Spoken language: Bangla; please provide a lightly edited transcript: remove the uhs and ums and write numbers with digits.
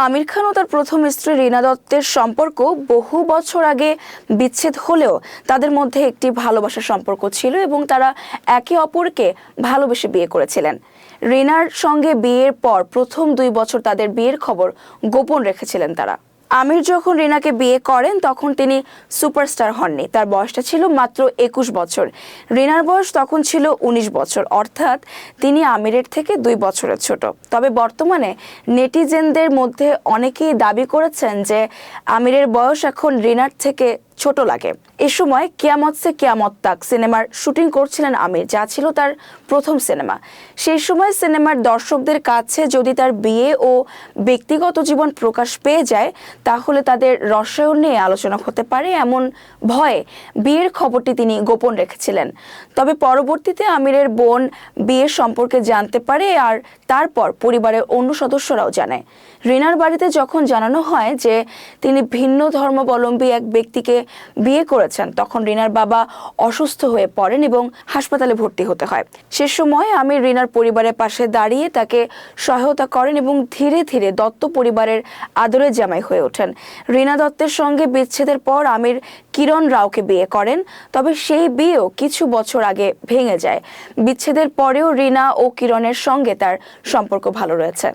আমির খান ও তার প্রথম স্ত্রী রীনা দত্তের সম্পর্ক বহু বছর আগে বিচ্ছেদ হলেও তাদের মধ্যে একটি ভালোবাসার সম্পর্ক ছিল এবং তারা একে অপরকে ভালোবেসে বিয়ে করেছিলেন। রীনার সঙ্গে বিয়ের পর প্রথম 2 বছর তাদের বিয়ের খবর গোপন রেখেছিলেন তারা। আমির যখন রীনাকে বিয়ে করেন তখন তিনি সুপারস্টার হননি, তার বয়সটা ছিল মাত্র 21 বছর। রীনার বয়স তখন ছিল 19 বছর, অর্থাৎ তিনি আমিরের থেকে 2 বছরের ছোট। তবে বর্তমানে নেটিজেনদের মধ্যে অনেকেই দাবি করেছেন যে আমিরের বয়স এখন রীনার থেকে ছোট লাগে। এ সময় কিয়ামত সে কিয়ামত তাক সিনেমার শুটিং করছিলেন আমির, যা ছিল তার প্রথম সিনেমা। সেই সময় সিনেমার দর্শকদের কাছে যদি তার বিয়ে ও ব্যক্তিগত জীবন প্রকাশ পেয়ে যায় তাহলে তাদের রসায়ন নিয়ে আলোচনা হতে পারে, এমন ভয়ে বিয়ের খবরটি তিনি গোপন রেখেছিলেন। তবে পরবর্তীতে আমিরের বোন বিয়ের সম্পর্কে জানতে পারে, আর তারপর পরিবারের অন্য সদস্যরাও জানায়। রীনার বাড়িতে যখন জানানো হয় যে তিনি ভিন্ন ধর্মাবলম্বী এক ব্যক্তিকে বিয়ে করেছেন তখন রীনার বাবা অসুস্থ হয়ে পড়েন এবং হাসপাতালে ভর্তি হতে হয়। সে সময় আমির রীনার পরিবারের পাশে দাঁড়িয়ে তাকে সহায়তা করেন এবং ধীরে ধীরে দত্ত পরিবারের আদরের জামাই হয়ে ওঠেন। রীনা দত্তের সঙ্গে বিচ্ছেদের পর আমির কিরণ রাওকে বিয়ে করেন, তবে সেই বিয়েও কিছু বছর আগে ভেঙে যায়। বিচ্ছেদের পরেও রীনা ও কিরণের সঙ্গে তার সম্পর্ক ভালো রয়েছে।